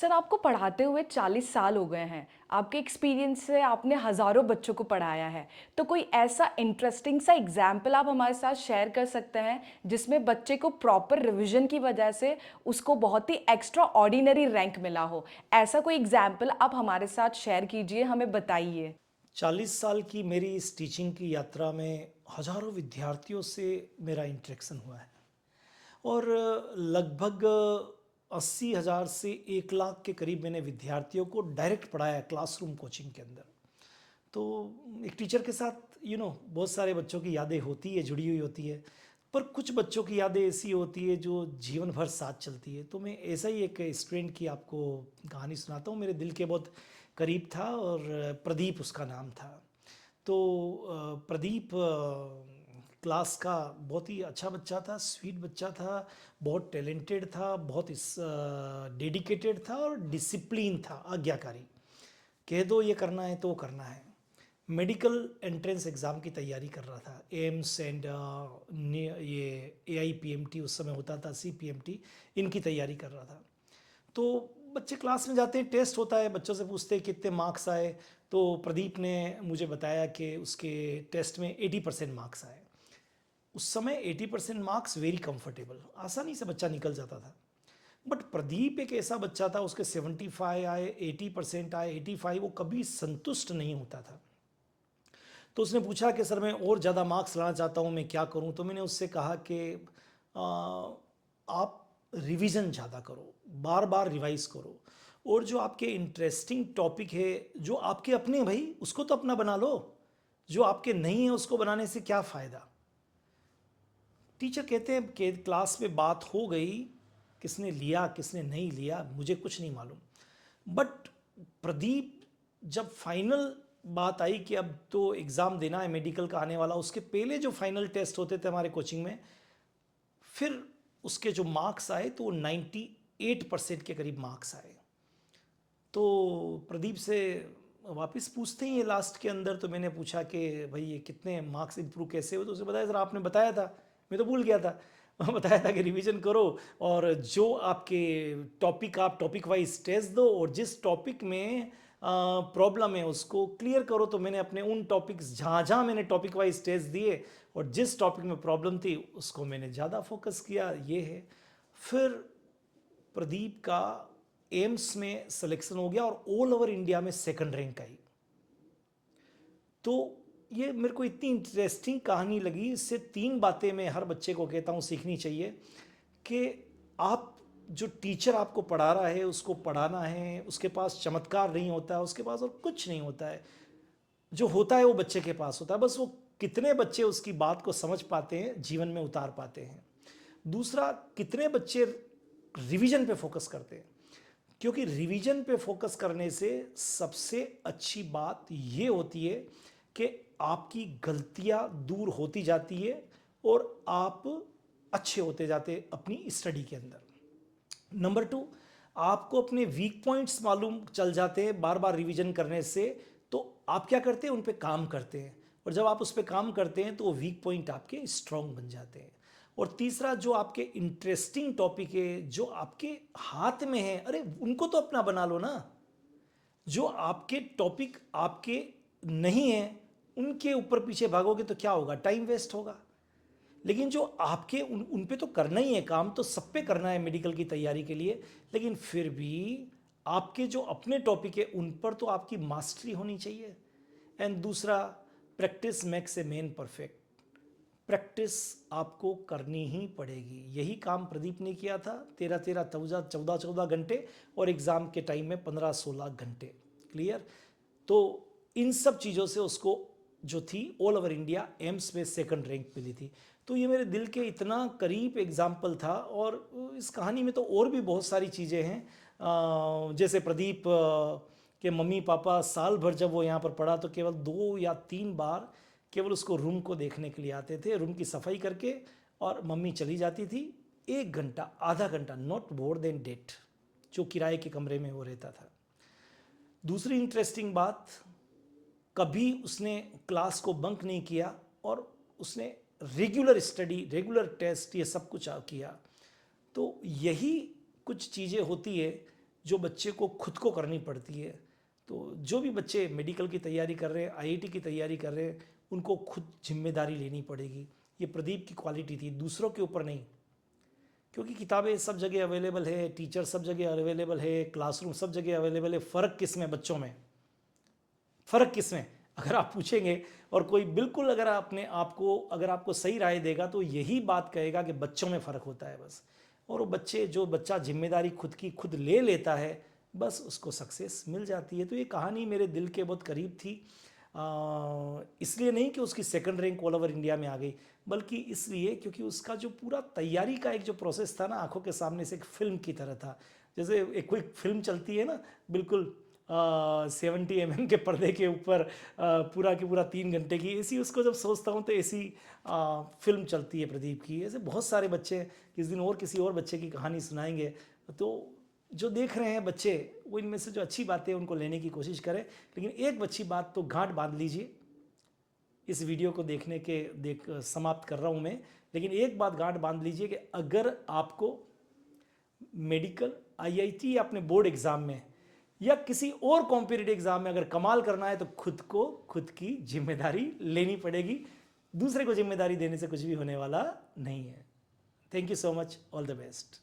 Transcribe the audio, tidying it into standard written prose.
Sir आपको पढ़ाते हुए 40 साल हो गए हैं। आपके एक्सपीरियंस से आपने हज़ारों बच्चों को पढ़ाया है। तो कोई ऐसा इंटरेस्टिंग सा एग्ज़ाम्पल आप हमारे साथ शेयर कर सकते हैं, जिसमें बच्चे को प्रॉपर रिविज़न की वजह से उसको बहुत ही एक्स्ट्रा ऑर्डिनरी रैंक मिला हो? ऐसा कोई एग्ज़ाम्पल आप हमारे साथ शेयर कीजिए, हमें बताइए। 40 साल की मेरी इस टीचिंग की यात्रा में हजारों विद्यार्थियों से मेरा इंटरेक्शन हुआ है और लगभग 80,000 से 1 लाख के करीब मैंने विद्यार्थियों को डायरेक्ट पढ़ाया क्लासरूम कोचिंग के अंदर। तो एक टीचर के साथ बहुत सारे बच्चों की यादें होती है, जुड़ी हुई होती है, पर कुछ बच्चों की यादें ऐसी होती है जो जीवन भर साथ चलती है। तो मैं ऐसा ही एक स्टूडेंट की आपको कहानी सुनाता हूँ, मेरे दिल के बहुत करीब था और प्रदीप उसका नाम था। तो प्रदीप क्लास का बहुत ही अच्छा बच्चा था, स्वीट बच्चा था, बहुत टैलेंटेड था, बहुत इस डेडिकेटेड था और डिसिप्लिन था, आज्ञाकारी। कह दो ये करना है तो वो करना है। मेडिकल एंट्रेंस एग्ज़ाम की तैयारी कर रहा था, एम्स एंड ये AIPMT उस समय होता था, CPMT, इनकी तैयारी कर रहा था। तो बच्चे क्लास में जाते हैं, टेस्ट होता है, बच्चों से पूछते हैं कितने मार्क्स आए। तो प्रदीप ने मुझे बताया कि उसके टेस्ट में 80% मार्क्स आए। उस समय 80% मार्क्स वेरी कंफर्टेबल, आसानी से बच्चा निकल जाता था। बट प्रदीप एक ऐसा बच्चा था, उसके 75 आए, 80% आए, 85, वो कभी संतुष्ट नहीं होता था। तो उसने पूछा कि सर मैं और ज़्यादा मार्क्स लाना चाहता हूँ, मैं क्या करूँ? तो मैंने उससे कहा कि आप रिवीजन ज़्यादा करो, बार बार रिवाइज करो, और जो आपके इंटरेस्टिंग टॉपिक है, जो आपके अपने हैं भाई, उसको तो अपना बना लो, जो आपके नहीं है उसको बनाने से क्या फ़ायदा। टीचर कहते हैं कि क्लास में बात हो गई, किसने लिया किसने नहीं लिया मुझे कुछ नहीं मालूम। बट प्रदीप, जब फाइनल बात आई कि अब तो एग्ज़ाम देना है मेडिकल का आने वाला, उसके पहले जो फाइनल टेस्ट होते थे हमारे कोचिंग में, फिर उसके जो मार्क्स आए तो 98% के करीब मार्क्स आए। तो प्रदीप से वापस पूछते ही ये लास्ट के अंदर, तो मैंने पूछा कि भाई ये कितने मार्क्स इंप्रूव कैसे हुए? तो उसने बताया सर आपने बताया था, मैं तो भूल गया था। बताया था कि रिवीजन करो और जो आपके टॉपिक, आप टॉपिक वाइज टेस्ट दो और जिस टॉपिक में प्रॉब्लम है उसको क्लियर करो। तो मैंने अपने उन टॉपिक्स, जहाँ जहाँ मैंने टॉपिक वाइज टेस्ट दिए और जिस टॉपिक में प्रॉब्लम थी उसको मैंने ज़्यादा फोकस किया, ये है। फिर प्रदीप का एम्स में सिलेक्शन हो गया और ऑल ओवर इंडिया में सेकंड रैंक आई। तो ये मेरे को इतनी इंटरेस्टिंग कहानी लगी। इससे 3 बातें मैं हर बच्चे को कहता हूँ सीखनी चाहिए कि आप, जो टीचर आपको पढ़ा रहा है उसको पढ़ाना है, उसके पास चमत्कार नहीं होता है, उसके पास और कुछ नहीं होता है। जो होता है वो बच्चे के पास होता है, बस वो कितने बच्चे उसकी बात को समझ पाते हैं, जीवन में उतार पाते हैं। दूसरा, कितने बच्चे रिवीजन पे फोकस करते हैं, क्योंकि रिवीजन पे फोकस करने से सबसे अच्छी बात ये होती है कि आपकी गलतियां दूर होती जाती है और आप अच्छे होते जाते अपनी स्टडी के अंदर। नंबर 2, आपको अपने वीक पॉइंट्स मालूम चल जाते हैं बार बार रिवीजन करने से। तो आप क्या करते हैं, उन पे काम करते हैं, और जब आप उस पे काम करते हैं तो वो वीक पॉइंट आपके स्ट्रांग बन जाते हैं। और तीसरा, जो आपके इंटरेस्टिंग टॉपिक है, जो आपके हाथ में है, अरे उनको तो अपना बना लो ना। जो आपके टॉपिक आपके नहीं है उनके ऊपर पीछे भागोगे तो क्या होगा, टाइम वेस्ट होगा। लेकिन जो आपके उन पे तो करना ही है, काम तो सब पे करना है मेडिकल की तैयारी के लिए, लेकिन फिर भी आपके जो अपने टॉपिक है उन पर तो आपकी मास्टरी होनी चाहिए। एंड दूसरा, practice makes a man perfect. Practice आपको करनी ही पड़ेगी। यही काम प्रदीप ने किया था, 13-13, 14-14 घंटे, और एग्ज़ाम के टाइम में 15-16 घंटे। क्लियर? तो इन सब चीज़ों से उसको जो थी ऑल ओवर इंडिया एम्स में सेकंड रैंक मिली थी। तो ये मेरे दिल के इतना करीब एग्जाम्पल था। और इस कहानी में तो और भी बहुत सारी चीज़ें हैं। जैसे प्रदीप के मम्मी पापा साल भर जब वो यहाँ पर पढ़ा तो केवल 2 या 3 बार केवल उसको रूम को देखने के लिए आते थे, रूम की सफाई करके, और मम्मी चली जाती थी। 1 घंटा, आधा घंटा, नॉट मोर देन डेट, जो किराए के कमरे में वो रहता था। दूसरी इंटरेस्टिंग बात, कभी उसने क्लास को बंक नहीं किया और उसने रेगुलर स्टडी, रेगुलर टेस्ट, ये सब कुछ किया। तो यही कुछ चीज़ें होती है जो बच्चे को खुद को करनी पड़ती है। तो जो भी बच्चे मेडिकल की तैयारी कर रहे हैं, आईआईटी की तैयारी कर रहे हैं, उनको खुद जिम्मेदारी लेनी पड़ेगी। ये प्रदीप की क्वालिटी थी, दूसरों के ऊपर नहीं। क्योंकि किताबें सब जगह अवेलेबल है, टीचर सब जगह अवेलेबल है, क्लासरूम सब जगह अवेलेबल है। फ़र्क किस में बच्चों में, फ़र्क किस में, अगर आप पूछेंगे और कोई बिल्कुल अगर अपने आप को अगर आपको सही राय देगा तो यही बात कहेगा कि बच्चों में फ़र्क होता है बस। और वो बच्चे, जो बच्चा जिम्मेदारी खुद की खुद ले लेता है, बस उसको सक्सेस मिल जाती है। तो ये कहानी मेरे दिल के बहुत करीब थी। इसलिए नहीं कि उसकी second rank all over India में आ गई, बल्कि इसलिए क्योंकि उसका जो पूरा तैयारी का एक जो प्रोसेस था ना, आंखों के सामने से एक फिल्म की तरह था। जैसे एक कोई फिल्म चलती है ना, बिल्कुल 70 mm के पर्दे के ऊपर पूरा की पूरा 3 घंटे की, ऐसी उसको जब सोचता हूँ तो ऐसी फिल्म चलती है प्रदीप की। ऐसे बहुत सारे बच्चे, किस दिन और किसी और बच्चे की कहानी सुनाएंगे। तो जो देख रहे हैं बच्चे, वो इनमें से जो अच्छी बातें हैं उनको लेने की कोशिश करें। लेकिन एक अच्छी बात तो गांठ बांध लीजिए, इस वीडियो को देखने के समाप्त कर रहा हूँ मैं। लेकिन एक बात गांठ बांध लीजिए कि अगर आपको मेडिकल, आईआईटी या अपने बोर्ड एग्जाम में या किसी और कॉम्पिटिटिव एग्जाम में अगर कमाल करना है तो खुद को खुद की जिम्मेदारी लेनी पड़ेगी। दूसरे को जिम्मेदारी देने से कुछ भी होने वाला नहीं है। Thank you so much, all the best.